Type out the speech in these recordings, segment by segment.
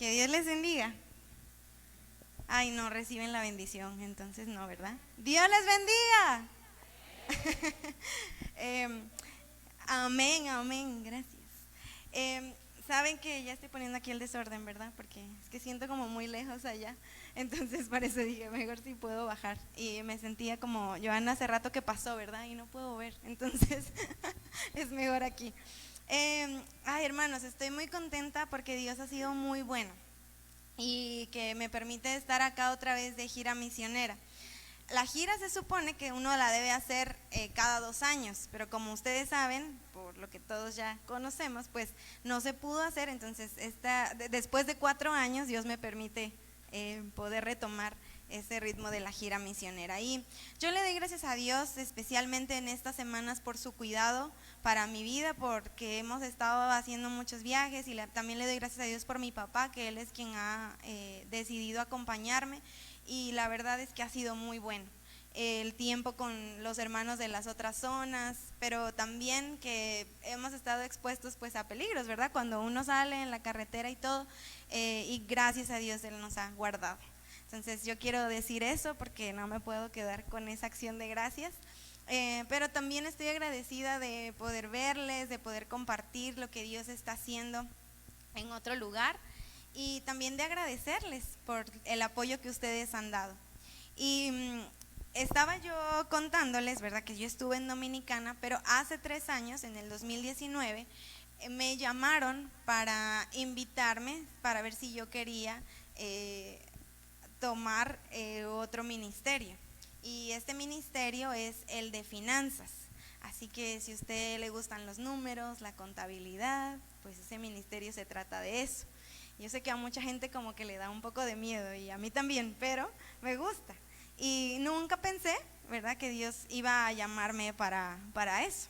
Que Dios les bendiga. Ay, no reciben la bendición, entonces no, ¿verdad? Dios les bendiga. Amén, amén, gracias. Saben que ya estoy poniendo aquí el desorden, ¿verdad? Porque es que siento como muy lejos allá. Entonces por eso dije, mejor si puedo bajar. Y me sentía como Joana hace rato que pasó, ¿verdad? Y no puedo ver. Entonces es mejor aquí. Ay, hermanos, estoy muy contenta porque Dios ha sido muy bueno y que me permite estar acá otra vez de gira misionera. La gira se supone que uno la debe hacer cada 2 años, pero como ustedes saben, por lo que todos ya conocemos, pues no se pudo hacer. Entonces después de 4 años Dios me permite poder retomar ese ritmo de la gira misionera. Y yo le doy gracias a Dios especialmente en estas semanas por su cuidado para mi vida, porque hemos estado haciendo muchos viajes, y también le doy gracias a Dios por mi papá, que él es quien ha decidido acompañarme, y la verdad es que ha sido muy bueno el tiempo con los hermanos de las otras zonas, pero también que hemos estado expuestos pues a peligros, ¿verdad? Cuando uno sale en la carretera y todo, y gracias a Dios Él nos ha guardado. Entonces yo quiero decir eso porque no me puedo quedar con esa acción de gracias, pero también estoy agradecida de poder verles, de poder compartir lo que Dios está haciendo en otro lugar, y también de agradecerles por el apoyo que ustedes han dado. Y estaba yo contándoles, ¿verdad?, que yo estuve en Dominicana, pero hace 3 años, en el 2019, me llamaron para invitarme, para ver si yo quería tomar otro ministerio. Y este ministerio es el de finanzas. Así que si a usted le gustan los números, la contabilidad, pues ese ministerio se trata de eso. Yo sé que a mucha gente como que le da un poco de miedo, y a mí también, pero me gusta. Y nunca pensé, ¿verdad?, que Dios iba a llamarme para eso.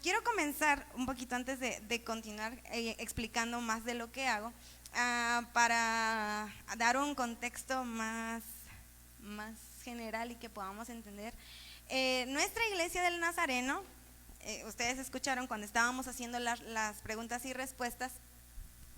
Quiero comenzar un poquito antes de continuar explicando más de lo que hago, para dar un contexto más general y que podamos entender. Nuestra iglesia del Nazareno, ustedes escucharon cuando estábamos haciendo las preguntas y respuestas,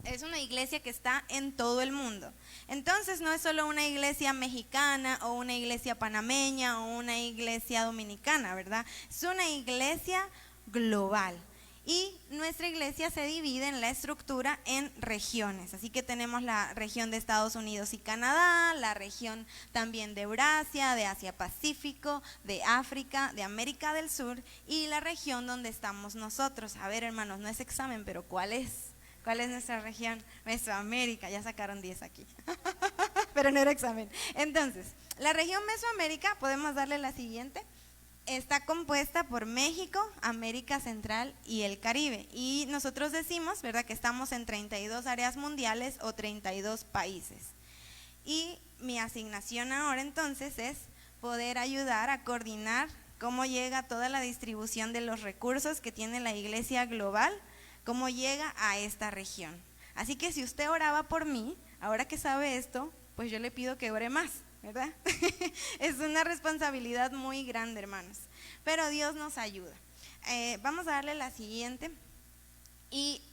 es una iglesia que está en todo el mundo. Entonces no es solo una iglesia mexicana o una iglesia panameña o una iglesia dominicana, ¿verdad? Es una iglesia global. Y nuestra iglesia se divide en la estructura en regiones. Así que tenemos la región de Estados Unidos y Canadá, la región también de Eurasia, de Asia Pacífico, de África, de América del Sur, y la región donde estamos nosotros. A ver, hermanos, no es examen, pero ¿cuál es? ¿Cuál es nuestra región? Mesoamérica, ya sacaron 10 aquí, pero no era examen. Entonces, la región Mesoamérica, podemos darle la siguiente, está compuesta por México, América Central y el Caribe. Y nosotros decimos, ¿verdad?, que estamos en 32 áreas mundiales o 32 países. Y mi asignación ahora entonces es poder ayudar a coordinar cómo llega toda la distribución de los recursos que tiene la iglesia global, cómo llega a esta región. Así que si usted oraba por mí, ahora que sabe esto, pues yo le pido que ore más, ¿verdad? Es una responsabilidad muy grande, hermanos, pero Dios nos ayuda. Vamos a darle la siguiente, y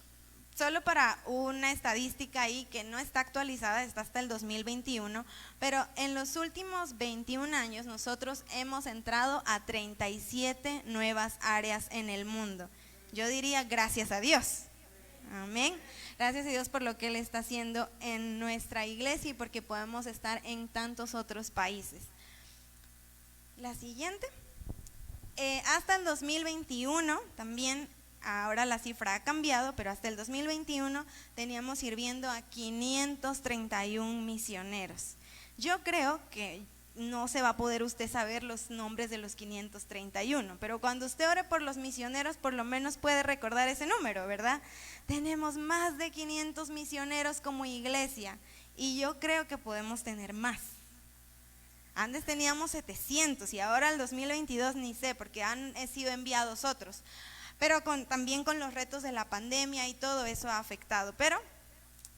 solo para una estadística ahí que no está actualizada, está hasta el 2021, pero en los últimos 21 años nosotros hemos entrado a 37 nuevas áreas en el mundo. Yo diría gracias a Dios, amén. Gracias a Dios por lo que Él está haciendo en nuestra iglesia y porque podemos estar en tantos otros países. La siguiente, hasta el 2021 también, ahora la cifra ha cambiado, pero hasta el 2021 teníamos sirviendo a 531 misioneros. Yo creo que no se va a poder usted saber los nombres de los 531, pero cuando usted ore por los misioneros, por lo menos puede recordar ese número, ¿verdad? Tenemos más de 500 misioneros como iglesia, y yo creo que podemos tener más. Antes teníamos 700 y ahora el 2022 ni sé, porque han sido enviados otros, pero también con los retos de la pandemia y todo eso ha afectado, pero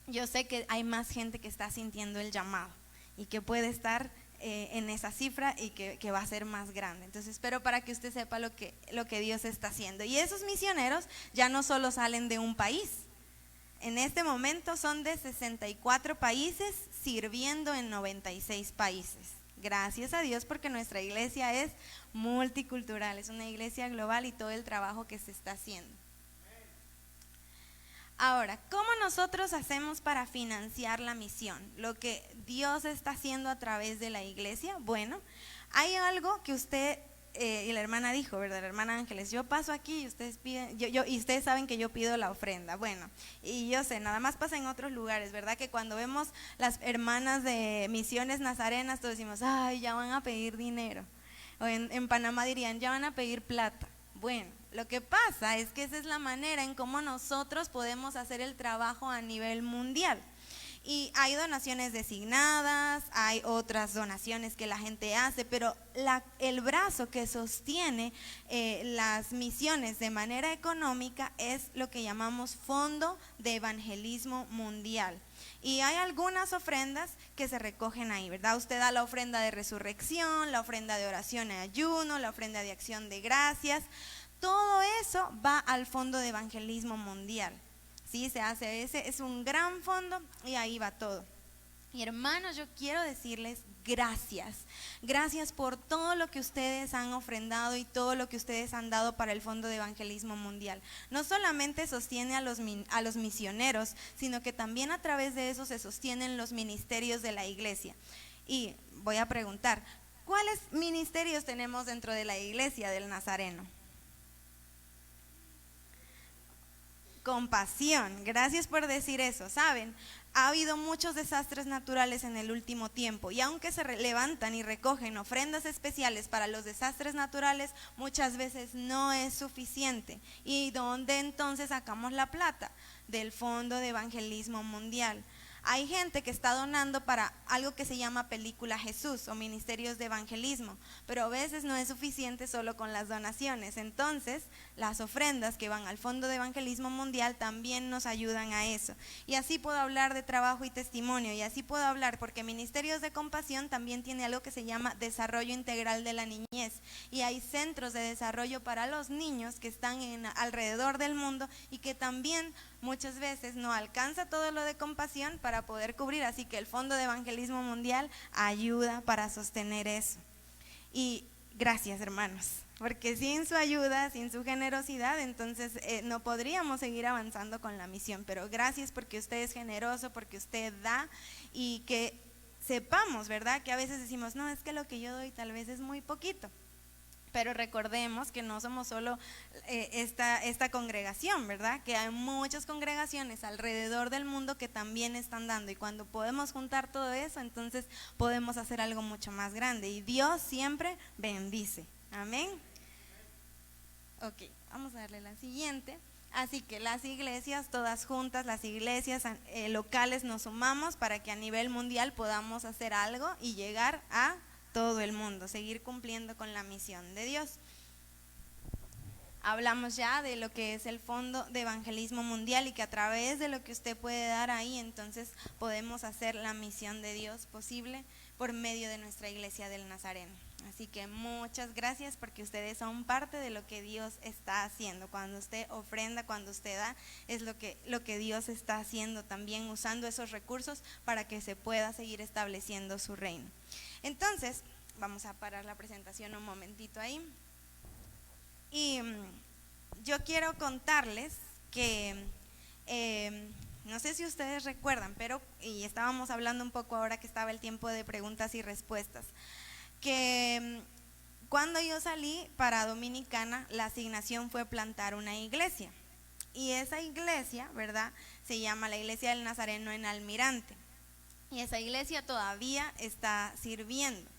yo sé que hay más gente que está sintiendo el llamado y que puede estar en esa cifra y que va a ser más grande. Entonces espero para que usted sepa lo que Dios está haciendo. Y esos misioneros ya no solo salen de un país, en este momento son de 64 países, sirviendo en 96 países. Gracias a Dios, porque nuestra iglesia es multicultural, es una iglesia global, y todo el trabajo que se está haciendo. Ahora, ¿cómo nosotros hacemos para financiar la misión? Lo que Dios está haciendo a través de la iglesia. Bueno, hay algo que usted y la hermana dijo, ¿verdad? La hermana Ángeles, yo paso aquí y ustedes piden, y ustedes saben que yo pido la ofrenda. Bueno, y yo sé, nada más pasa en otros lugares, ¿verdad? Que cuando vemos las hermanas de Misiones Nazarenas, todos decimos, ay, ya van a pedir dinero. O en Panamá dirían, ya van a pedir plata. Bueno, lo que pasa es que esa es la manera en cómo nosotros podemos hacer el trabajo a nivel mundial. Y hay donaciones designadas, hay otras donaciones que la gente hace, pero el brazo que sostiene las misiones de manera económica es lo que llamamos Fondo de Evangelismo Mundial. Y hay algunas ofrendas que se recogen ahí, ¿verdad? Usted da la ofrenda de resurrección, la ofrenda de oración y ayuno, la ofrenda de acción de gracias. Todo eso va al Fondo de Evangelismo Mundial. Sí, se hace, ese es un gran fondo y ahí va todo. Y hermanos, yo quiero decirles gracias. Gracias por todo lo que ustedes han ofrendado y todo lo que ustedes han dado para el Fondo de Evangelismo Mundial. No solamente sostiene a los misioneros, sino que también a través de eso se sostienen los ministerios de la iglesia. Y voy a preguntar, ¿cuáles ministerios tenemos dentro de la iglesia del Nazareno? Compasión, gracias por decir eso. Saben, ha habido muchos desastres naturales en el último tiempo, y aunque se levantan y recogen ofrendas especiales para los desastres naturales, muchas veces no es suficiente. ¿Y dónde entonces sacamos la plata? Del Fondo de Evangelismo Mundial. Hay gente que está donando para algo que se llama Película Jesús o ministerios de evangelismo, pero a veces no es suficiente solo con las donaciones. Entonces, las ofrendas que van al Fondo de Evangelismo Mundial también nos ayudan a eso. Y así puedo hablar de trabajo y testimonio, y así puedo hablar porque Ministerios de Compasión también tiene algo que se llama Desarrollo Integral de la Niñez, y hay centros de desarrollo para los niños que están alrededor del mundo y que también muchas veces no alcanza todo lo de compasión para poder cubrir, así que el Fondo de Evangelismo Mundial ayuda para sostener eso. Y gracias, hermanos, porque sin su ayuda, sin su generosidad, entonces no podríamos seguir avanzando con la misión. Pero gracias porque usted es generoso, porque usted da, y que sepamos, ¿verdad? Que a veces decimos, no, es que lo que yo doy tal vez es muy poquito. Pero recordemos que no somos solo esta congregación, ¿verdad? Que hay muchas congregaciones alrededor del mundo que también están dando, y cuando podemos juntar todo eso, entonces podemos hacer algo mucho más grande, y Dios siempre bendice. Amén. Ok, vamos a darle la siguiente. Así que las iglesias, todas juntas, las iglesias locales nos sumamos para que a nivel mundial podamos hacer algo y llegar a todo el mundo, seguir cumpliendo con la misión de Dios. Hablamos ya de lo que es el Fondo de Evangelismo Mundial, y que a través de lo que usted puede dar ahí, entonces podemos hacer la misión de Dios posible por medio de nuestra iglesia del Nazareno. Así que muchas gracias, porque ustedes son parte de lo que Dios está haciendo. Cuando usted ofrenda, cuando usted da, es lo que Dios está haciendo también, usando esos recursos para que se pueda seguir estableciendo su reino. Entonces, vamos a parar la presentación un momentito ahí. Y yo quiero contarles que, no sé si ustedes recuerdan, pero, y estábamos hablando un poco ahora que estaba el tiempo de preguntas y respuestas, que cuando yo salí para Dominicana, la asignación fue plantar una iglesia. Y esa iglesia, ¿verdad?, se llama la Iglesia del Nazareno en Almirante. Y esa iglesia todavía está sirviendo.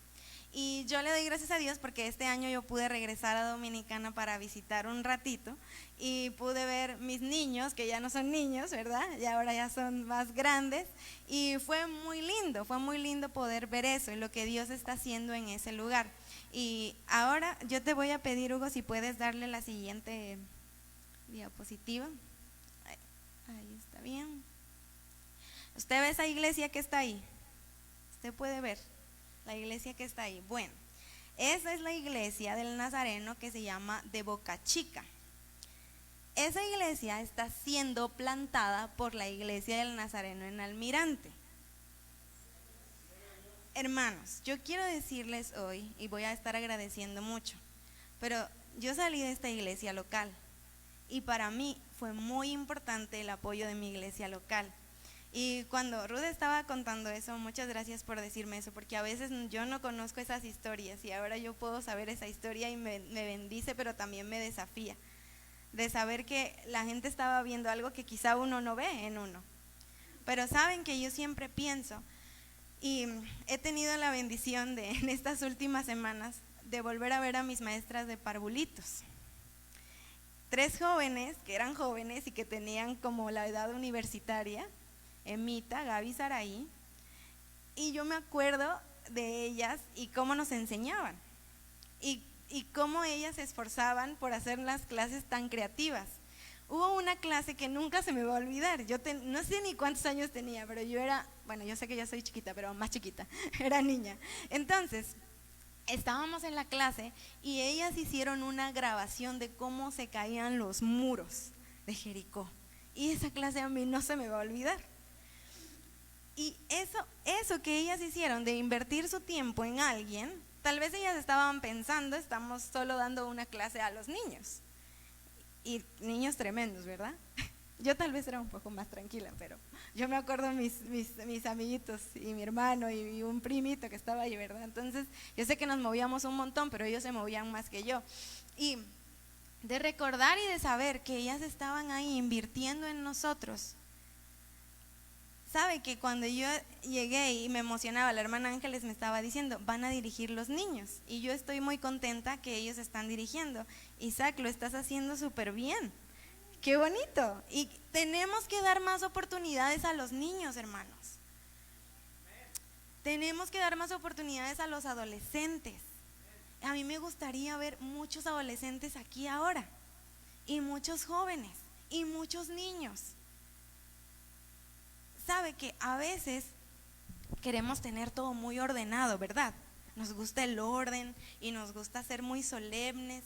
Y yo le doy gracias a Dios porque este año yo pude regresar a Dominicana para visitar un ratito, y pude ver mis niños, que ya no son niños, ¿verdad? Y ahora ya son más grandes, y fue muy lindo poder ver eso y lo que Dios está haciendo en ese lugar. Y ahora yo te voy a pedir, Hugo, si puedes darle la siguiente diapositiva. Ahí está bien. ¿Usted ve esa iglesia que está ahí? Usted puede ver la iglesia que está ahí. Bueno, esa es la iglesia del Nazareno que se llama de Boca Chica. Esa iglesia está siendo plantada por la iglesia del Nazareno en Almirante. Hermanos, yo quiero decirles hoy, y voy a estar agradeciendo mucho, pero yo salí de esta iglesia local y para mí fue muy importante el apoyo de mi iglesia local. Y cuando Ruth estaba contando eso, muchas gracias por decirme eso, porque a veces yo no conozco esas historias y ahora yo puedo saber esa historia y me bendice, pero también me desafía, de saber que la gente estaba viendo algo que quizá uno no ve en uno. Pero saben que yo siempre pienso, y he tenido la bendición de en estas últimas semanas de volver a ver a mis maestras de parvulitos. 3 jóvenes que eran jóvenes y que tenían como la edad universitaria, Emita, Gaby, Saraí, y yo me acuerdo de ellas y cómo nos enseñaban y cómo ellas se esforzaban por hacer las clases tan creativas. Hubo una clase que nunca se me va a olvidar, no sé ni cuántos años tenía, pero yo era, bueno, yo sé que ya soy chiquita, pero más chiquita, era niña. Entonces, estábamos en la clase y ellas hicieron una grabación de cómo se caían los muros de Jericó. Y esa clase a mí no se me va a olvidar. Y eso que ellas hicieron de invertir su tiempo en alguien, tal vez ellas estaban pensando, estamos solo dando una clase a los niños. Y niños tremendos, ¿verdad? Yo tal vez era un poco más tranquila, pero yo me acuerdo mis amiguitos y mi hermano y un primito que estaba ahí, ¿verdad? Entonces yo sé que nos movíamos un montón, pero ellos se movían más que yo. Y de recordar y de saber que ellas estaban ahí invirtiendo en nosotros. Sabe que cuando yo llegué y me emocionaba, la hermana Ángeles me estaba diciendo, van a dirigir los niños. Y yo estoy muy contenta que ellos están dirigiendo. Isaac, lo estás haciendo súper bien. ¡Qué bonito! Y tenemos que dar más oportunidades a los niños, hermanos. Tenemos que dar más oportunidades a los adolescentes. A mí me gustaría ver muchos adolescentes aquí ahora. Y muchos jóvenes. Y muchos niños. Sabe que a veces queremos tener todo muy ordenado, ¿verdad? Nos gusta el orden y nos gusta ser muy solemnes,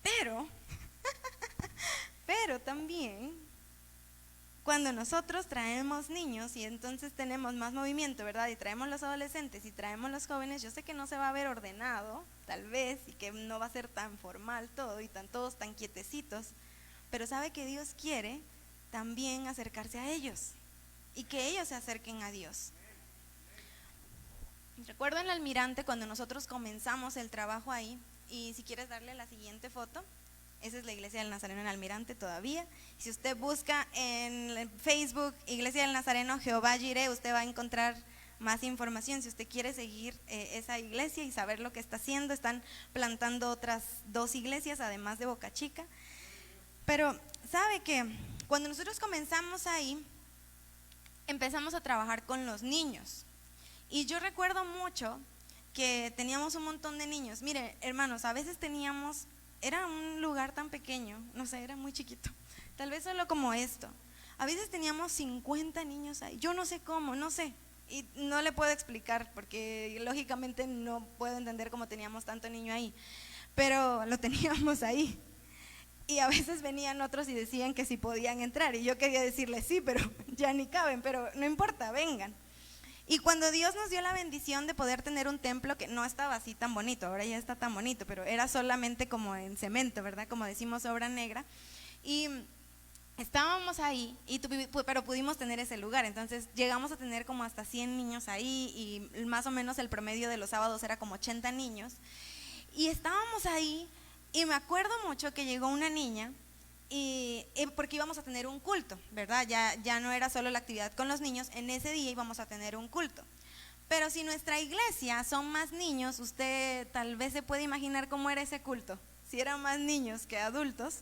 pero también cuando nosotros traemos niños y entonces tenemos más movimiento, ¿verdad? Y traemos los adolescentes y traemos los jóvenes, yo sé que no se va a ver ordenado, tal vez, y que no va a ser tan formal todo y todos tan quietecitos, pero sabe que Dios quiere también acercarse a ellos y que ellos se acerquen a Dios. Recuerdo en el Almirante cuando nosotros comenzamos el trabajo ahí, y si quieres darle la siguiente foto, esa es la iglesia del Nazareno en Almirante todavía. Si usted busca en Facebook Iglesia del Nazareno Jehová Jireh, usted va a encontrar más información. Si usted quiere seguir esa iglesia y saber lo que está haciendo, están plantando otras 2 iglesias además de Boca Chica. Pero sabe que cuando nosotros comenzamos ahí, empezamos a trabajar con los niños. Y yo recuerdo mucho que teníamos un montón de niños. Mire, hermanos, a veces era un lugar tan pequeño, no sé, era muy chiquito, tal vez solo como esto. A veces teníamos 50 niños ahí, yo no sé cómo, no sé, y no le puedo explicar porque lógicamente no puedo entender cómo teníamos tanto niño ahí, pero lo teníamos ahí. Y a veces venían otros y decían que si podían entrar, y yo quería decirles sí, pero ya ni caben, pero no importa, vengan. Y cuando Dios nos dio la bendición de poder tener un templo que no estaba así tan bonito, ahora ya está tan bonito, pero era solamente como en cemento, ¿verdad? Como decimos, obra negra. Y estábamos ahí, pero pudimos tener ese lugar, entonces llegamos a tener como hasta 100 niños ahí y más o menos el promedio de los sábados era como 80 niños. Y estábamos ahí. Y me acuerdo mucho que llegó una niña y porque íbamos a tener un culto, ¿verdad? Ya no era solo la actividad con los niños, en ese día íbamos a tener un culto. Pero si nuestra iglesia son más niños, usted tal vez se puede imaginar cómo era ese culto, si eran más niños que adultos.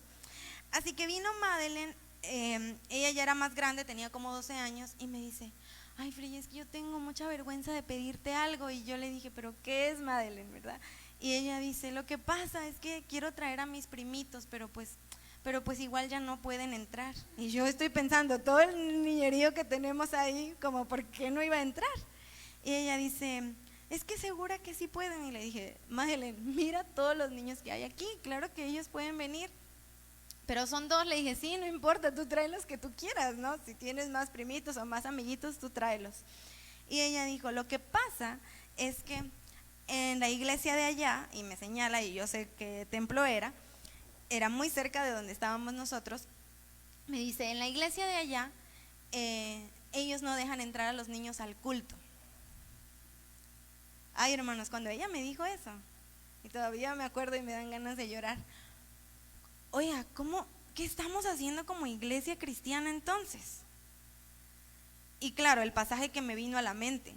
Así que vino Madeleine, ella ya era más grande, tenía como 12 años, y me dice, ay Frey, es que yo tengo mucha vergüenza de pedirte algo. Y yo le dije, ¿pero qué es, Madeleine, verdad? Y ella dice, lo que pasa es que quiero traer a mis primitos, pero pues igual ya no pueden entrar. Y yo estoy pensando, todo el niñerío que tenemos ahí, como ¿por qué no iba a entrar? Y ella dice, es que segura que sí pueden. Y le dije, Madeleine, mira todos los niños que hay aquí, claro que ellos pueden venir. pero son dos. Le dije, sí, no importa, tú trae los que tú quieras, ¿no? Si tienes más primitos o más amiguitos, tú tráelos. Y ella dijo, lo que pasa es que en la iglesia de allá, y me señala, y yo sé qué templo era muy cerca de donde estábamos nosotros. Me dice, en la iglesia de allá, ellos no dejan entrar a los niños al culto. Ay, hermanos, cuando ella me dijo eso, y todavía me acuerdo y me dan ganas de llorar. Oiga, ¿qué estamos haciendo como iglesia cristiana entonces? Y claro, el pasaje que me vino a la mente,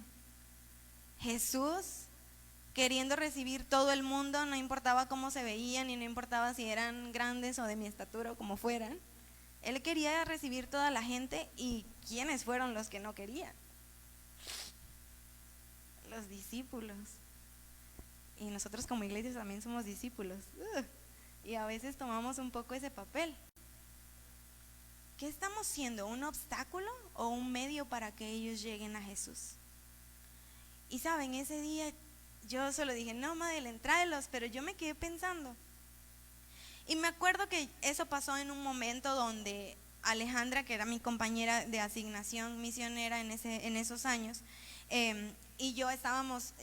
Jesús queriendo recibir todo el mundo, no importaba cómo se veían y no importaba si eran grandes o de mi estatura o como fueran. Él quería recibir toda la gente. ¿Y quiénes fueron los que no querían? Los discípulos. Y nosotros como iglesia también somos discípulos. Y a veces tomamos un poco ese papel. ¿Qué estamos siendo? ¿Un obstáculo o un medio para que ellos lleguen a Jesús? Y saben, ese día yo solo dije, no, Madeleine, tráelos, pero yo me quedé pensando. Y me acuerdo que eso pasó en un momento donde Alejandra, que era mi compañera de asignación misionera en esos años, y yo estábamos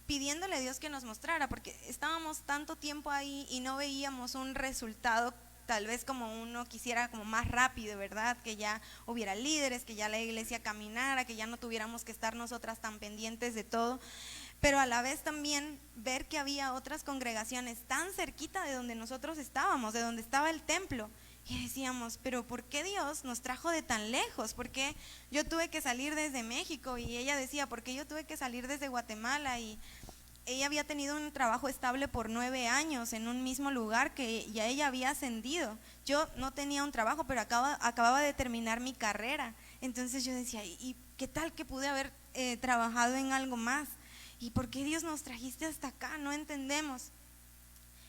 pidiéndole a Dios que nos mostrara, porque estábamos tanto tiempo ahí y no veíamos un resultado tal vez como uno quisiera, como más rápido, ¿verdad? Que ya hubiera líderes, que ya la iglesia caminara, que ya no tuviéramos que estar nosotras tan pendientes de todo, pero a la vez también ver que había otras congregaciones tan cerquita de donde nosotros estábamos, de donde estaba el templo, y decíamos, pero ¿por qué Dios nos trajo de tan lejos? ¿Por qué yo tuve que salir desde México? Y ella decía, ¿por qué yo tuve que salir desde Guatemala? Y ella había tenido un trabajo estable por 9 años en un mismo lugar que ya ella había ascendido. Yo no tenía un trabajo, pero acababa de terminar mi carrera. Entonces yo decía, ¿y qué tal que pude haber trabajado en algo más? ¿Y por qué Dios nos trajiste hasta acá? No entendemos.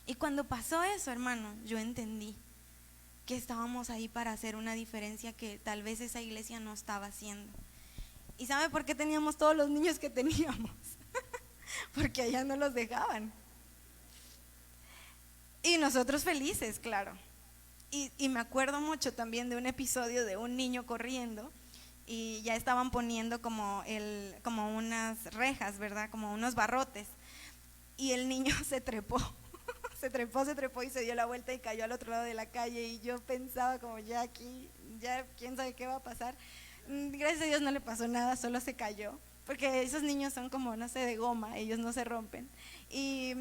Y cuando pasó eso, hermano, yo entendí que estábamos ahí para hacer una diferencia que tal vez esa iglesia no estaba haciendo. ¿Y sabe por qué teníamos todos los niños que teníamos? Porque allá no los dejaban. Y nosotros felices, claro. Y me acuerdo mucho también de un episodio de un niño corriendo y ya estaban poniendo como unas rejas, ¿verdad? Como unos barrotes. Y el niño se trepó y se dio la vuelta y cayó al otro lado de la calle. Y yo pensaba como ya aquí, ya quién sabe qué va a pasar. Gracias a Dios no le pasó nada, solo se cayó. Porque esos niños son como, no sé, de goma, ellos no se rompen. Y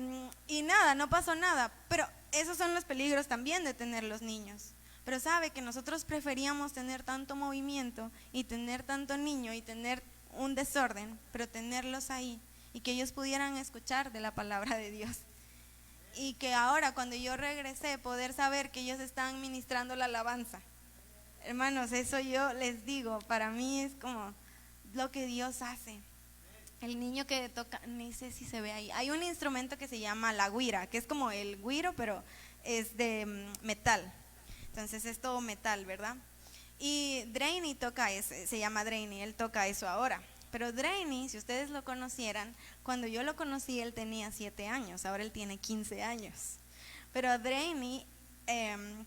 nada, no pasó nada. Pero esos son los peligros también de tener los niños. Pero sabe que nosotros preferíamos tener tanto movimiento y tener tanto niño y tener un desorden, pero tenerlos ahí y que ellos pudieran escuchar de la palabra de Dios. Y que ahora cuando yo regresé poder saber que ellos estaban ministrando la alabanza. Hermanos, eso yo les digo, para mí es como lo que Dios hace. El niño que toca, no sé si se ve ahí, hay un instrumento que se llama la güira, que es como el güiro, pero es de metal. Entonces es todo metal, ¿verdad? Y Drainy toca se llama Drainy, él toca eso ahora. Pero Drainy, si ustedes lo conocieran, cuando yo lo conocí él tenía 7 años, ahora él tiene 15 años. Pero Drainy,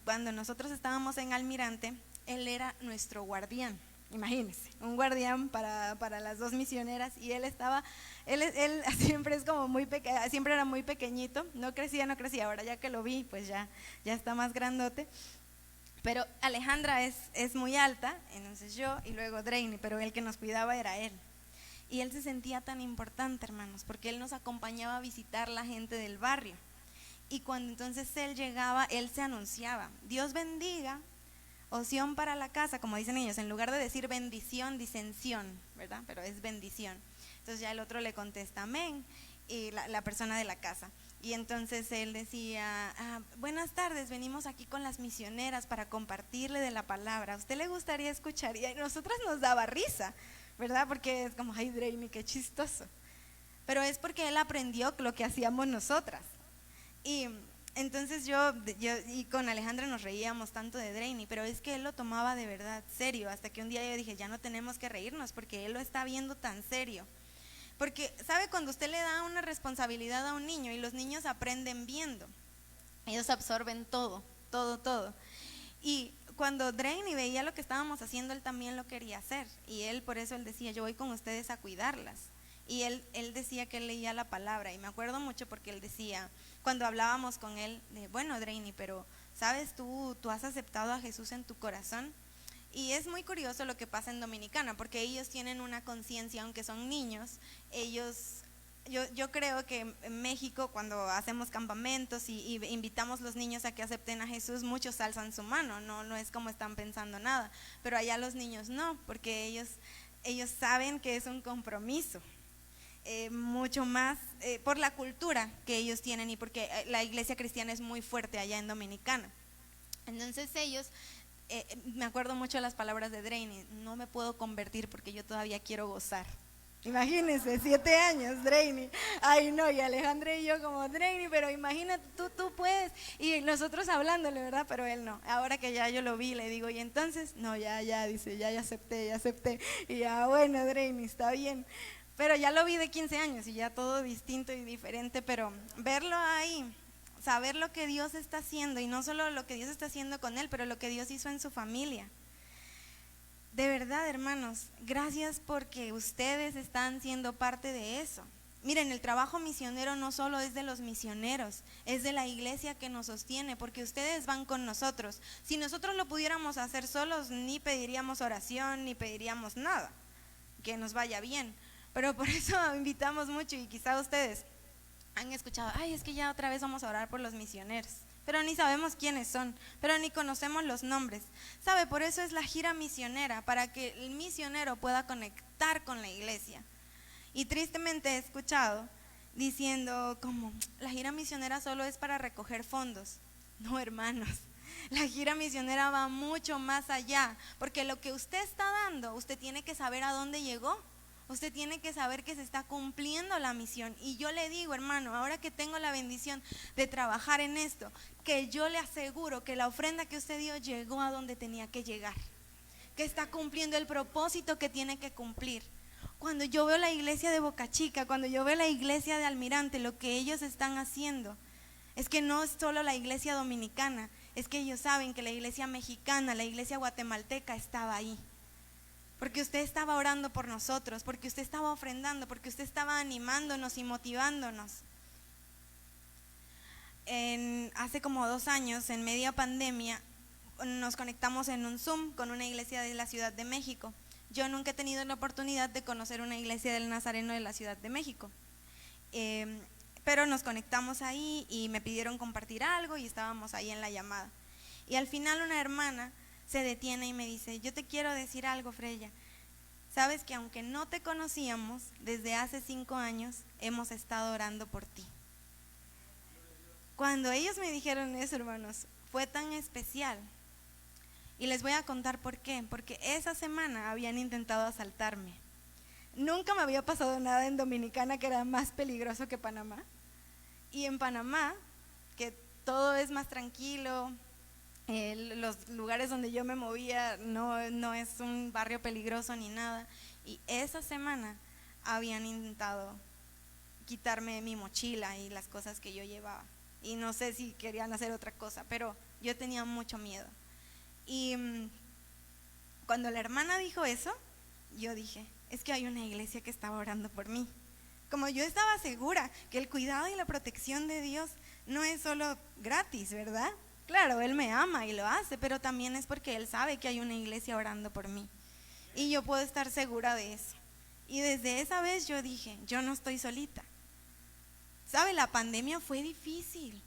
cuando nosotros estábamos en Almirante, él era nuestro guardián. Imagínense, un guardián para las dos misioneras. Y él siempre es como siempre era muy pequeñito, no crecía, ahora ya que lo vi, pues ya está más grandote. Pero Alejandra es muy alta, entonces yo y luego Drainy, pero el que nos cuidaba era él. Y él se sentía tan importante, hermanos, porque él nos acompañaba a visitar la gente del barrio. Y cuando entonces él llegaba, él se anunciaba, Dios bendiga, oción para la casa, como dicen ellos, en lugar de decir bendición, disensión, ¿verdad? Pero es bendición. Entonces ya el otro le contesta amén, y la persona de la casa. Y entonces él decía, buenas tardes, venimos aquí con las misioneras para compartirle de la palabra. ¿A usted le gustaría escuchar? Y a nosotras nos daba risa, ¿verdad? Porque es como, ay, Drainy, qué chistoso. Pero es porque él aprendió lo que hacíamos nosotras. Y entonces yo y con Alejandra nos reíamos tanto de Drainy, pero es que él lo tomaba de verdad serio, hasta que un día yo dije, ya no tenemos que reírnos porque él lo está viendo tan serio. Porque, ¿sabe? Cuando usted le da una responsabilidad a un niño y los niños aprenden viendo, ellos absorben todo. Y cuando Drainy veía lo que estábamos haciendo, él también lo quería hacer. Y él, por eso él decía, yo voy con ustedes a cuidarlas. Y él decía que él leía la palabra. Y me acuerdo mucho porque él decía, cuando hablábamos con él, de, bueno, Drainy, pero ¿sabes? Tú has aceptado a Jesús en tu corazón. Y es muy curioso lo que pasa en Dominicana, porque ellos tienen una conciencia, aunque son niños, yo creo que en México cuando hacemos campamentos y invitamos a los niños a que acepten a Jesús, muchos alzan su mano, no es como están pensando nada, pero allá los niños no, porque ellos saben que es un compromiso. Mucho más por la cultura que ellos tienen y porque la iglesia cristiana es muy fuerte allá en Dominicana. Entonces ellos, me acuerdo mucho de las palabras de Drainy, no me puedo convertir porque yo todavía quiero gozar. Imagínense, 7 años, Drainy. Ay, no, y Alejandra y yo como, Drainy, pero imagínate, tú puedes. Y nosotros hablándole, ¿verdad? Pero él no. Ahora que ya yo lo vi, le digo, y entonces, no, ya, dice, ya acepté. Y ya, bueno, Drainy, está bien. Pero ya lo vi de 15 años y ya todo distinto y diferente, pero verlo ahí, saber lo que Dios está haciendo, y no solo lo que Dios está haciendo con él, pero lo que Dios hizo en su familia. De verdad, hermanos, gracias porque ustedes están siendo parte de eso. Miren, el trabajo misionero no solo es de los misioneros, es de la iglesia que nos sostiene, porque ustedes van con nosotros. Si nosotros lo pudiéramos hacer solos, ni pediríamos oración, ni pediríamos nada, que nos vaya bien. Pero por eso invitamos mucho, y quizá ustedes han escuchado, ay, es que ya otra vez vamos a orar por los misioneros, pero ni sabemos quiénes son, pero ni conocemos los nombres. ¿Sabe? Por eso es la gira misionera, para que el misionero pueda conectar con la iglesia. Y tristemente he escuchado diciendo como, la gira misionera solo es para recoger fondos. No, hermanos, la gira misionera va mucho más allá, porque lo que usted está dando, usted tiene que saber a dónde llegó. Usted tiene que saber que se está cumpliendo la misión. Y yo le digo, hermano, ahora que tengo la bendición de trabajar en esto, que yo le aseguro que la ofrenda que usted dio llegó a donde tenía que llegar, que está cumpliendo el propósito que tiene que cumplir. Cuando yo veo la iglesia de Boca Chica, cuando yo veo la iglesia de Almirante, lo que ellos están haciendo es que no es solo la iglesia dominicana, es que ellos saben que la iglesia mexicana, la iglesia guatemalteca estaba ahí. Porque usted estaba orando por nosotros, porque usted estaba ofrendando, porque usted estaba animándonos y motivándonos. Hace como 2 años, en media pandemia, nos conectamos en un Zoom con una iglesia de la Ciudad de México. Yo nunca he tenido la oportunidad de conocer una iglesia del Nazareno de la Ciudad de México, pero nos conectamos ahí y me pidieron compartir algo y estábamos ahí en la llamada. Y al final una hermana se detiene y me dice, yo te quiero decir algo, Freya, sabes que aunque no te conocíamos, desde hace 5 años hemos estado orando por ti. Cuando ellos me dijeron eso, hermanos, fue tan especial. Y les voy a contar por qué, porque esa semana habían intentado asaltarme. Nunca me había pasado nada en Dominicana que era más peligroso que Panamá. Y en Panamá, que todo es más tranquilo, los lugares donde yo me movía no es un barrio peligroso ni nada, y esa semana habían intentado quitarme mi mochila y las cosas que yo llevaba, y no sé si querían hacer otra cosa, pero yo tenía mucho miedo. Y cuando la hermana dijo eso, yo dije, es que hay una iglesia que estaba orando por mí. Como yo estaba segura que el cuidado y la protección de Dios no es solo gratis, ¿verdad? Claro, Él me ama y lo hace, pero también es porque Él sabe que hay una iglesia orando por mí. Y yo puedo estar segura de eso. Y desde esa vez yo dije, yo no estoy solita. ¿Sabe? La pandemia fue difícil,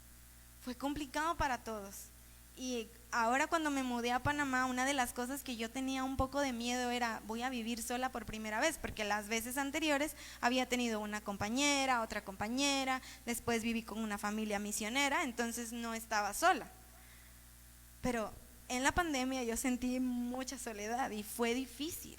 fue complicado para todos. Y ahora cuando me mudé a Panamá, una de las cosas que yo tenía un poco de miedo era, voy a vivir sola por primera vez, porque las veces anteriores había tenido una compañera, otra compañera, después viví con una familia misionera, entonces no estaba sola. Pero en la pandemia yo sentí mucha soledad y fue difícil.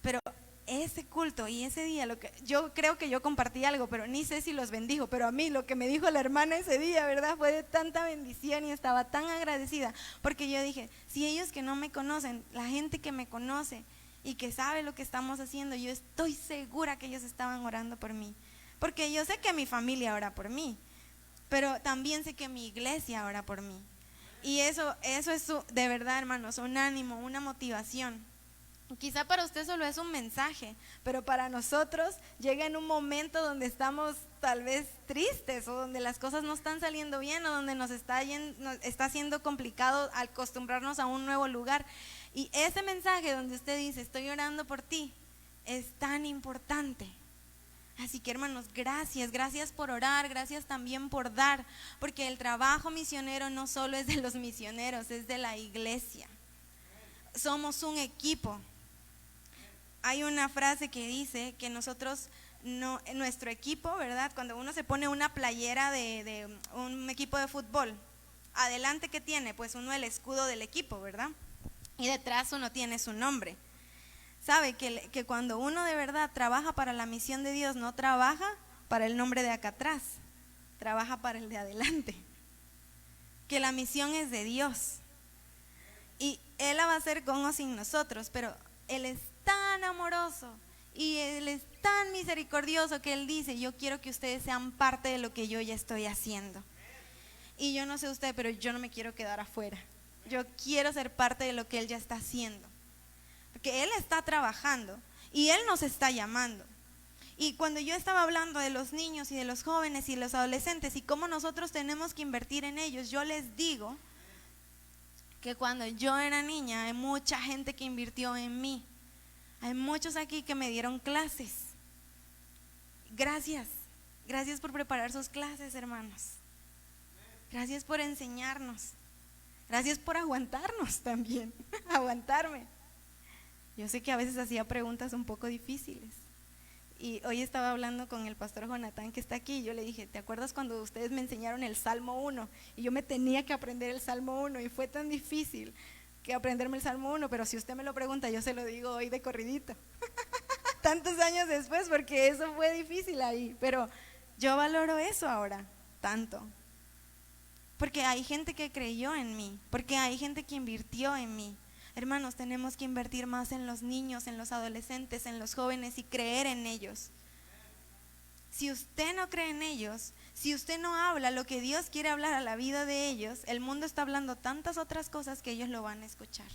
Pero ese culto y ese día, yo creo que yo compartí algo, pero ni sé si los bendijo, pero a mí lo que me dijo la hermana ese día, ¿verdad? Fue de tanta bendición y estaba tan agradecida, porque yo dije, si ellos que no me conocen, la gente que me conoce y que sabe lo que estamos haciendo, yo estoy segura que ellos estaban orando por mí, porque yo sé que mi familia ora por mí, pero también sé que mi iglesia ora por mí. Y eso es de verdad, hermanos, un ánimo, una motivación. Quizá para usted solo es un mensaje, pero para nosotros llega en un momento donde estamos tal vez tristes o donde las cosas no están saliendo bien o donde nos está siendo complicado acostumbrarnos a un nuevo lugar. Y ese mensaje donde usted dice, estoy orando por ti, es tan importante. Así que hermanos, gracias por orar, gracias también por dar, porque el trabajo misionero no solo es de los misioneros, es de la iglesia. Somos un equipo. Hay una frase que dice que nosotros, nuestro equipo, ¿verdad? Cuando uno se pone una playera de un equipo de fútbol, adelante ¿qué tiene? Pues uno el escudo del equipo, ¿verdad? Y detrás uno tiene su nombre. Sabe que cuando uno de verdad trabaja para la misión de Dios, no trabaja para el nombre de acá atrás, trabaja para el de adelante. Que la misión es de Dios. Y Él la va a hacer con o sin nosotros, pero Él es tan amoroso y Él es tan misericordioso que Él dice, yo quiero que ustedes sean parte de lo que yo ya estoy haciendo. Y yo no sé usted, pero yo no me quiero quedar afuera. Yo quiero ser parte de lo que Él ya está haciendo. Porque Él está trabajando y Él nos está llamando. Y cuando yo estaba hablando de los niños y de los jóvenes y los adolescentes y cómo nosotros tenemos que invertir en ellos, yo les digo que cuando yo era niña hay mucha gente que invirtió en mí. Hay muchos aquí que me dieron clases. Gracias por preparar sus clases, hermanos. Gracias por enseñarnos. Gracias por aguantarnos también, aguantarme. Yo sé que a veces hacía preguntas un poco difíciles. Y hoy estaba hablando con el pastor Jonathan que está aquí y yo le dije, ¿te acuerdas cuando ustedes me enseñaron el Salmo 1? Y yo me tenía que aprender el Salmo 1 y fue tan difícil que aprenderme el Salmo 1, pero si usted me lo pregunta yo se lo digo hoy de corridito. Tantos años después, porque eso fue difícil ahí, pero yo valoro eso ahora, tanto. Porque hay gente que creyó en mí, porque hay gente que invirtió en mí. Hermanos, tenemos que invertir más en los niños, en los adolescentes, en los jóvenes y creer en ellos. Si usted no cree en ellos, si usted no habla lo que Dios quiere hablar a la vida de ellos, el mundo está hablando tantas otras cosas que ellos lo van a escuchar.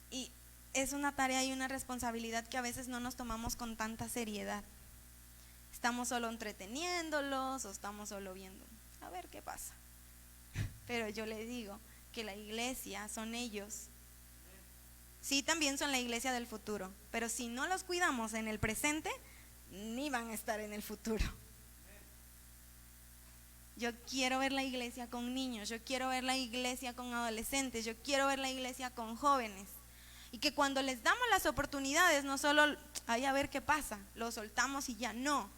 Y es una tarea y una responsabilidad que a veces no nos tomamos con tanta seriedad. Estamos solo entreteniéndolos o estamos solo viendo, a ver qué pasa. Pero yo le digo que la iglesia son ellos. Sí, también son la iglesia del futuro, pero si no los cuidamos en el presente, ni van a estar en el futuro. Yo quiero ver la iglesia con niños, yo quiero ver la iglesia con adolescentes, yo quiero ver la iglesia con jóvenes. Y que cuando les damos las oportunidades, no solo, ay, a ver qué pasa, lo soltamos y ya, no.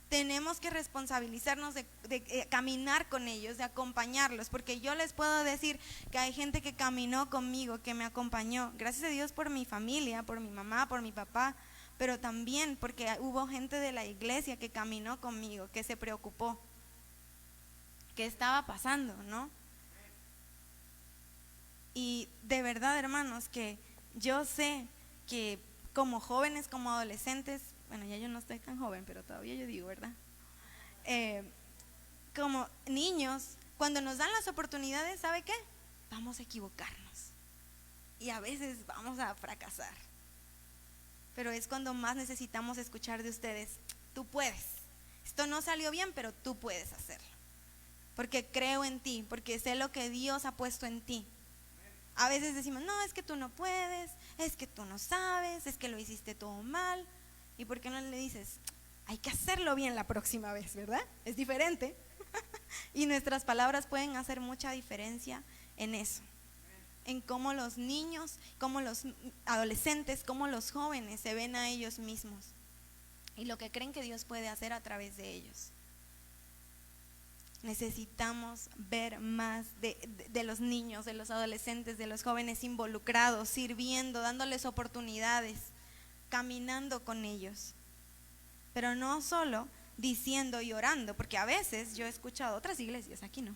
Tenemos que responsabilizarnos de caminar con ellos, de acompañarlos, porque yo les puedo decir que hay gente que caminó conmigo, que me acompañó, gracias a Dios por mi familia, por mi mamá, por mi papá, pero también porque hubo gente de la iglesia que caminó conmigo, que se preocupó, qué estaba pasando, ¿no? Y de verdad, hermanos, que yo sé que como jóvenes, como adolescentes, bueno, ya yo no estoy tan joven, pero todavía yo digo, ¿verdad? Como niños, cuando nos dan las oportunidades, ¿sabe qué? Vamos a equivocarnos y a veces vamos a fracasar, pero es cuando más necesitamos escuchar de ustedes, tú puedes, esto no salió bien, pero tú puedes hacerlo, porque creo en ti, porque sé lo que Dios ha puesto en ti. A veces decimos, no, es que tú no puedes, es que tú no sabes, es que lo hiciste todo mal. ¿Y por qué no le dices, hay que hacerlo bien la próxima vez, ¿verdad? Es diferente. Y nuestras palabras pueden hacer mucha diferencia en eso. En cómo los niños, cómo los adolescentes, cómo los jóvenes se ven a ellos mismos. Y lo que creen que Dios puede hacer a través de ellos. Necesitamos ver más de los niños, de los adolescentes, de los jóvenes involucrados, sirviendo, dándoles oportunidades, caminando con ellos, pero no solo diciendo y orando, porque a veces yo he escuchado otras iglesias, aquí no,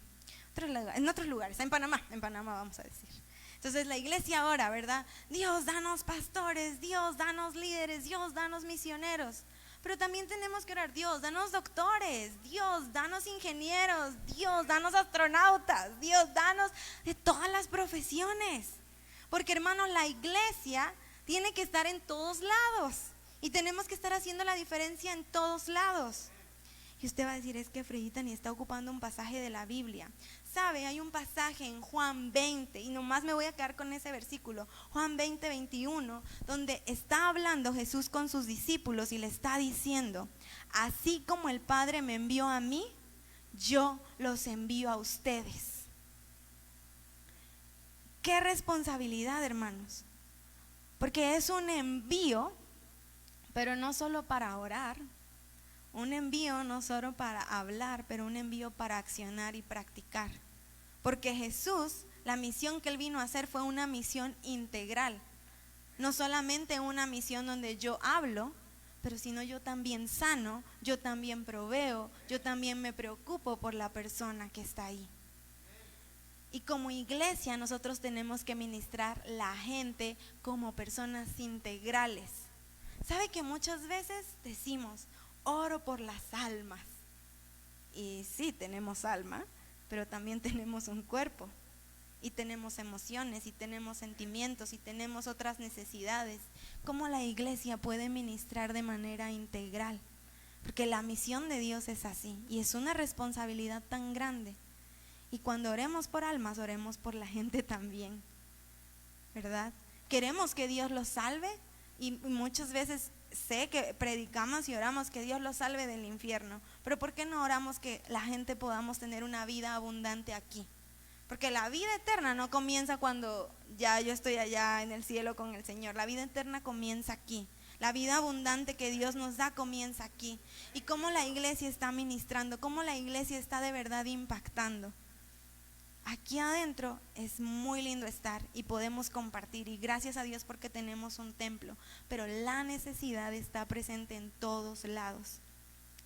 en otros lugares, en Panamá vamos a decir. Entonces la iglesia ora, ¿verdad? Dios, danos pastores, Dios, danos líderes, Dios, danos misioneros, Pero también tenemos que orar: Dios, danos doctores, Dios, danos ingenieros, Dios, danos astronautas, Dios, danos de todas las profesiones. Porque, hermanos, la iglesia tiene que estar en todos lados y tenemos que estar haciendo la diferencia en todos lados. Y usted va a decir: es que Fredita ni está ocupando un pasaje de la Biblia. ¿Sabe? Hay un pasaje en Juan 20, y nomás me voy a quedar con ese versículo, Juan 20, 21, donde está hablando Jesús con sus discípulos y le está diciendo: así como el Padre me envió a mí, yo los envío a ustedes. Qué responsabilidad, hermanos, porque es un envío, pero no solo para orar, un envío no solo para hablar, pero un envío para accionar y practicar. Porque Jesús, la misión que Él vino a hacer fue una misión integral. No solamente una misión donde yo hablo, pero sino yo también sano, yo también proveo, yo también me preocupo por la persona que está ahí. Y como iglesia nosotros tenemos que ministrar la gente como personas integrales. ¿Sabe que muchas veces decimos: oro por las almas? Y sí, tenemos alma, pero también tenemos un cuerpo, y tenemos emociones, y tenemos sentimientos, y tenemos otras necesidades. ¿Cómo la iglesia puede ministrar de manera integral? Porque la misión de Dios es así, y es una responsabilidad tan grande. Y cuando oremos por almas, oremos por la gente también, ¿verdad? Queremos que Dios los salve, y muchas veces sé que predicamos y oramos que Dios los salve del infierno, pero ¿por qué no oramos que la gente podamos tener una vida abundante aquí? Porque la vida eterna no comienza cuando ya yo estoy allá en el cielo con el Señor. La vida eterna comienza aquí. La vida abundante que Dios nos da comienza aquí. Y cómo la iglesia está ministrando, cómo la iglesia está de verdad impactando. Aquí adentro es muy lindo estar y podemos compartir, y gracias a Dios porque tenemos un templo, pero la necesidad está presente en todos lados.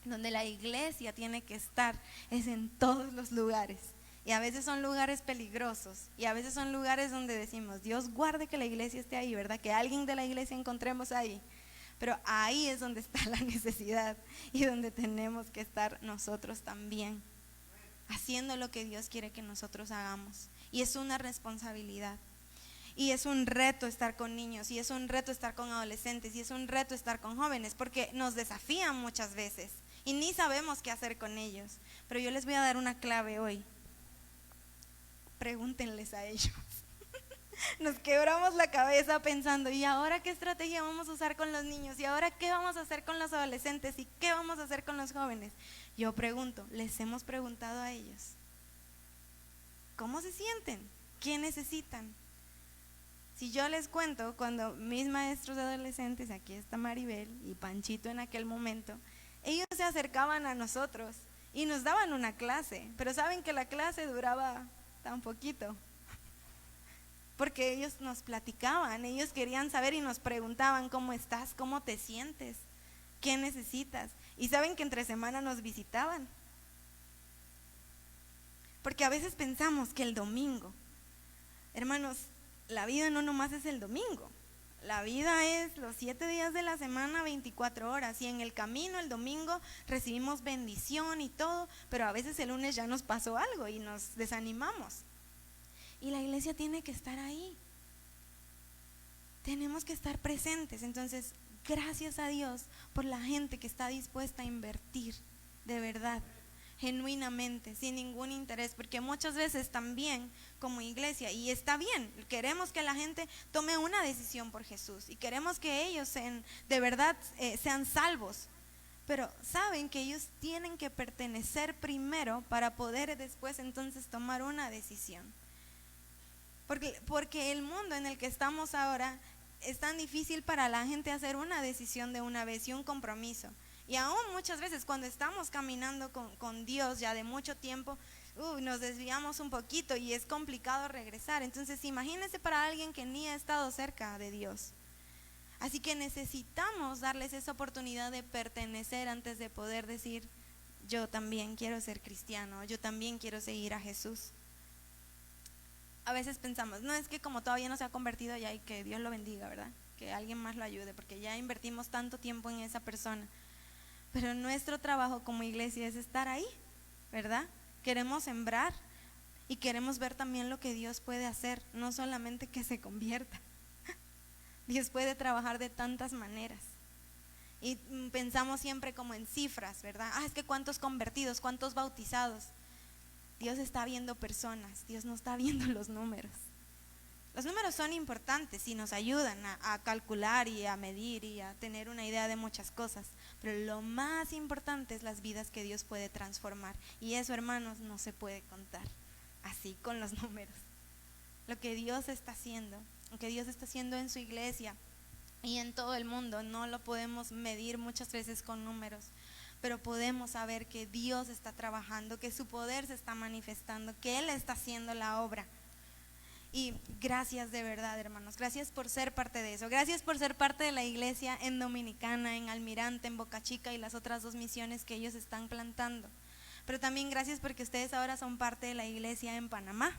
Donde la iglesia tiene que estar es en todos los lugares, y a veces son lugares peligrosos, y a veces son lugares donde decimos: Dios guarde que la iglesia esté ahí, ¿verdad? Que alguien de la iglesia encontremos ahí. Pero ahí es donde está la necesidad y donde tenemos que estar nosotros también, haciendo lo que Dios quiere que nosotros hagamos. Y es una responsabilidad, y es un reto estar con niños, y es un reto estar con adolescentes, y es un reto estar con jóvenes, porque nos desafían muchas veces y ni sabemos qué hacer con ellos. Pero yo les voy a dar una clave hoy: pregúntenles a ellos. Nos quebramos la cabeza pensando: ¿y ahora qué estrategia vamos a usar con los niños? ¿Y ahora qué vamos a hacer con los adolescentes? ¿Y qué vamos a hacer con los jóvenes? Yo pregunto: ¿les hemos preguntado a ellos cómo se sienten? ¿Qué necesitan? Si yo les cuento, cuando mis maestros de adolescentes, aquí está Maribel y Panchito en aquel momento, ellos se acercaban a nosotros y nos daban una clase, pero saben que la clase duraba tan poquito, porque ellos nos platicaban, ellos querían saber y nos preguntaban: ¿cómo estás? ¿Cómo te sientes? ¿Qué necesitas? Y saben que entre semana nos visitaban, porque a veces pensamos que el domingo, hermanos, la vida no nomás es el domingo. La vida es los 7 días de la semana, 24 horas, y en el camino el domingo recibimos bendición y todo, pero a veces el lunes ya nos pasó algo y nos desanimamos. Y la iglesia tiene que estar ahí. Tenemos que estar presentes. Entonces, gracias a Dios por la gente que está dispuesta a invertir, de verdad, genuinamente, sin ningún interés, porque muchas veces también como iglesia, y está bien, queremos que la gente tome una decisión por Jesús y queremos que ellos de verdad sean salvos, pero saben que ellos tienen que pertenecer primero para poder después entonces tomar una decisión, porque el mundo en el que estamos ahora es tan difícil para la gente hacer una decisión de una vez y un compromiso. Y aún muchas veces cuando estamos caminando con Dios ya de mucho tiempo, nos desviamos un poquito y es complicado regresar. Entonces imagínense para alguien que ni ha estado cerca de Dios. Así que necesitamos darles esa oportunidad de pertenecer antes de poder decir: yo también quiero ser cristiano, yo también quiero seguir a Jesús. A veces pensamos: no, es que como todavía no se ha convertido ya, y que Dios lo bendiga, ¿verdad? Que alguien más lo ayude, porque ya invertimos tanto tiempo en esa persona. pero nuestro trabajo como iglesia es estar ahí, ¿verdad? Queremos sembrar y queremos ver también lo que Dios puede hacer, no solamente que se convierta. Dios puede trabajar de tantas maneras. Y pensamos siempre como en cifras, ¿verdad? Es que cuántos convertidos, cuántos bautizados. Dios está viendo personas, Dios no está viendo los números. Los números son importantes y nos ayudan a calcular y a medir y a tener una idea de muchas cosas, pero lo más importante es las vidas que Dios puede transformar, y eso, hermanos, no se puede contar así con los números. Lo que Dios está haciendo, lo que Dios está haciendo en su iglesia y en todo el mundo, no lo podemos medir muchas veces con números, pero podemos saber que Dios está trabajando, que su poder se está manifestando, que Él está haciendo la obra. Y gracias de verdad, hermanos, gracias por ser parte de eso, gracias por ser parte de la iglesia en Dominicana, en Almirante, en Boca Chica y las otras 2 misiones que ellos están plantando. Pero también gracias porque ustedes ahora son parte de la iglesia en Panamá,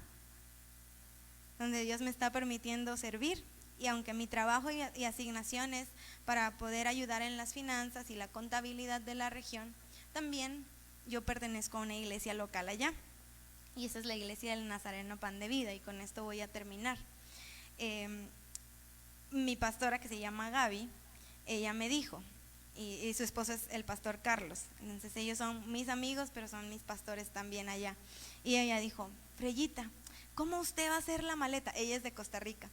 donde Dios me está permitiendo servir. Y aunque mi trabajo y asignación es para poder ayudar en las finanzas y la contabilidad de la región, también yo pertenezco a una iglesia local allá. Y esa es la iglesia del Nazareno Pan de Vida, y con esto voy a terminar. Mi pastora, que se llama Gaby, ella me dijo, y su esposo es el pastor Carlos, entonces ellos son mis amigos, pero son mis pastores también allá. Y ella dijo: Freyita, ¿cómo usted va a hacer la maleta? Ella es de Costa Rica.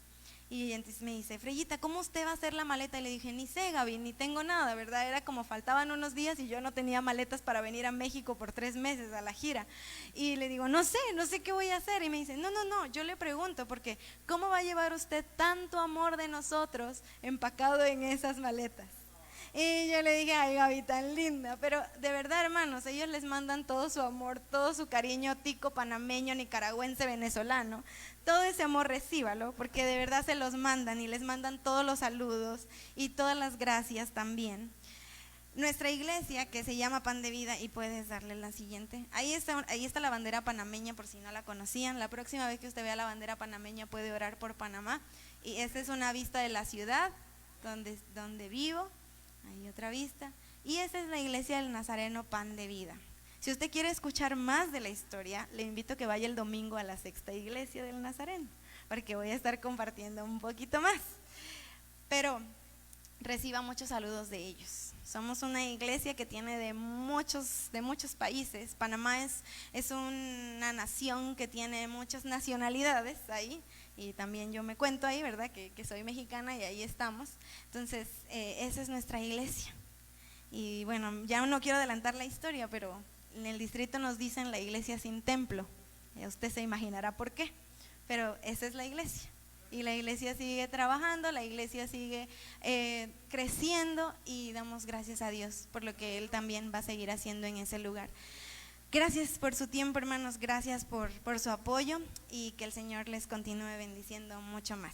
Y entonces me dice: Freyita, ¿cómo usted va a hacer la maleta? Y le dije: ni sé, Gaby, ni tengo nada, ¿verdad? Era como faltaban unos días y yo no tenía maletas para venir a México por 3 meses a la gira. Y le digo: no sé qué voy a hacer. Y me dice: no, yo le pregunto, porque ¿cómo va a llevar usted tanto amor de nosotros empacado en esas maletas? Y yo le dije: ay, Gaby, tan linda. Pero de verdad, hermanos, ellos les mandan todo su amor, todo su cariño tico, panameño, nicaragüense, venezolano. Todo ese amor recíbalo, porque de verdad se los mandan, y les mandan todos los saludos y todas las gracias también. Nuestra iglesia, que se llama Pan de Vida, y puedes darle la siguiente, ahí está la bandera panameña, por si no la conocían. La próxima vez que usted vea la bandera panameña puede orar por Panamá. Y esta es una vista de la ciudad donde vivo. Hay otra vista, y esa es la iglesia del Nazareno Pan de Vida. Si usted quiere escuchar más de la historia, le invito a que vaya el domingo a la 6ª iglesia del Nazareno, porque voy a estar compartiendo un poquito más. Pero reciba muchos saludos de ellos. Somos una iglesia que tiene de muchos países. Panamá es una nación que tiene muchas nacionalidades ahí, y también yo me cuento ahí, ¿verdad? Que soy mexicana, y ahí estamos. Entonces, esa es nuestra iglesia. Y bueno, ya no quiero adelantar la historia, pero en el distrito nos dicen la iglesia sin templo. Usted se imaginará por qué, pero esa es la iglesia. Y la iglesia sigue trabajando, la iglesia sigue creciendo, y damos gracias a Dios por lo que Él también va a seguir haciendo en ese lugar. Gracias por su tiempo, hermanos, gracias por su apoyo, y que el Señor les continúe bendiciendo mucho más.